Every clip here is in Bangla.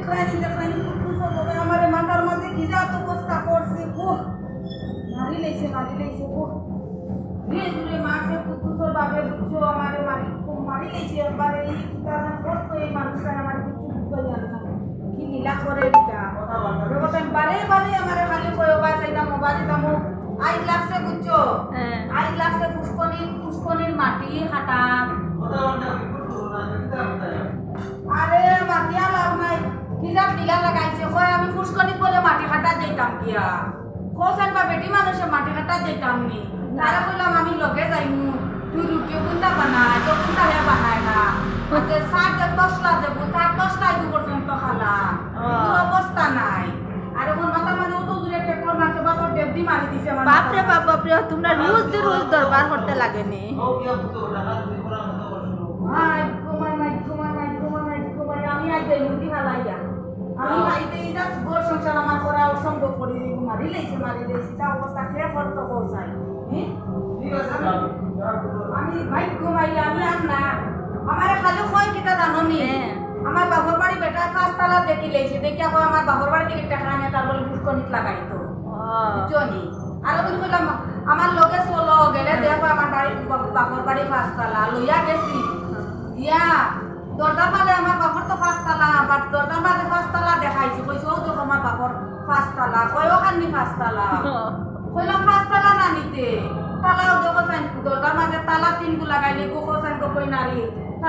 দেখলানি কুকুর সব আমার মাথার মাঝে কি যা তো অবস্থা করছে গো মারি লেছে গো ধীরে ধীরে মারছে কুকুর বাপে বুঝছো আমারে মারি লেছে একবারে এই কারণে করতো এই মানুষটা আমার কিছু বুঝাই জানে না কি লীলা করে এটা যখন বারে বারে আমারে খালি কই ওবা যাইতাম ওবা যাইতাম আই লাগছে বুঝছো আই লাগছে পুষ্কনির মাটি হাটাম আরে মাটিয়া লাভ নাই কিজাব দিলা লাগাইছে কয় আমি পুষ্কনিত বলে মাটি হাটা যাইতাম কিয়া কোসান বা বেটি মানুষে মাটি হাটা যাইতাম নি তারা কইলাম আমি লগে যাইমু তুই রুটি কোনটা বানায় তো কোনটা হে বানায় না যে সাত দশলা যে বুতার দশলাই দু পর্যন্ত খালা কোনো অবস্থা নাই আর এখন মাথা মাঝে অত দূরে ট্রেক্টর মারছে বা তোর ডেবদি মারি দিছে আমার বাপরে বাপরে তোমরা রোজ দরবার করতে লাগেনি আমি আইতে মুদি হালাইয়া আমি আইতে ইজা গোর সংসার আমার করা অসম্ভব করে মারি লেছে তা অবস্থা খেয়ে ফর্ত পৌঁছাই আমি ভাই ঘুমাই আমি আর না আমার খালি কয় কিটা জানো নি আমার বাবুর বাড়ি বেটা পাঁচতলা দেখি লেছে দেখি কয় আমার বাবুর বাড়ি থেকে টাকা আনে তার বলে পুষ্কনিত লাগাইতো বুঝনি আর তুমি কইলাম আমার লগে চলো গেলে দেখো আমার বাড়ি বাবুর বাড়ি পাঁচতলা লইয়া গেছি ইয়া দরজার মালে আমার বাপর তো পাঁচতলা বাট দরজার মাঝে পাঁচতলা দেখাইছি কইছে ও দেখো আমার বাপর পাঁচতলা কয় ওখানি পাঁচতলা কইলাম পাঁচতলা না নিতে তালাও দেখো দরজার মাঝে তালা তিনগু লাগাইলে কোকো সাইন কই নারী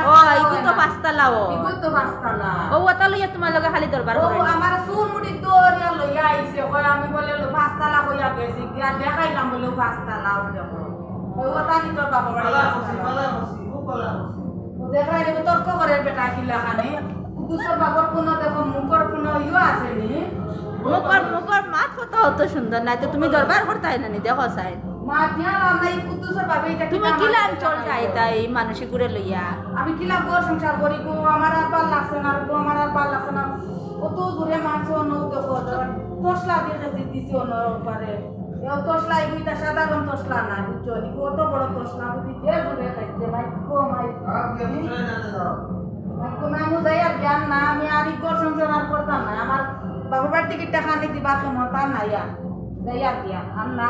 ও ইগু তো পাঁচতলা ইগু তো পাঁচতলা ও ওটা লইয়া তোমার লগে খালি দরবার ও করে আমার সুর মুড়ি দরিয়া লইয়া আইছে কয় আমি বলে পাঁচতলা কইয়া গেছি আর দেখাইলাম বলে পাঁচতলা ও দেখো ওই ওটা নি তোর বাপর বাড়ি দেখাই রে তর্ক করে বেটা কিলা খানে দুসর বাপর কোনো দেখো মুখর কোনো ইও আসেনি মুখর মাত কথা অত সুন্দর নাই তো তুমি দরবার করতাই না নি দেখো সাই মা দিয়া নাই কুতুসর বাবা এটা তুমি কিলা অঞ্চল যাইতাই মানুষে ঘুরে লইয়া আমি কিলা গোর সংসার করি গো আমার আর ভাল লাগছে না গো আমার আর ভাল লাগছে না কত দূরে মাছ নৌ দেখো তসলা দিয়ে দিছি অন্য পারে এও তসলা এগুইটা সাধারণ তসলা না বুঝছো নি কত বড় তসলা বুঝি যে দূরে খাইছে ভাই কো মাই আমি যাই আর জ্ঞান না আমি আর গোর সংসার আর করতাম না আমার বাবার বাড়ি থেকে টাকা নিতে বাকি মতা নাই আর যাই আর জ্ঞান আর না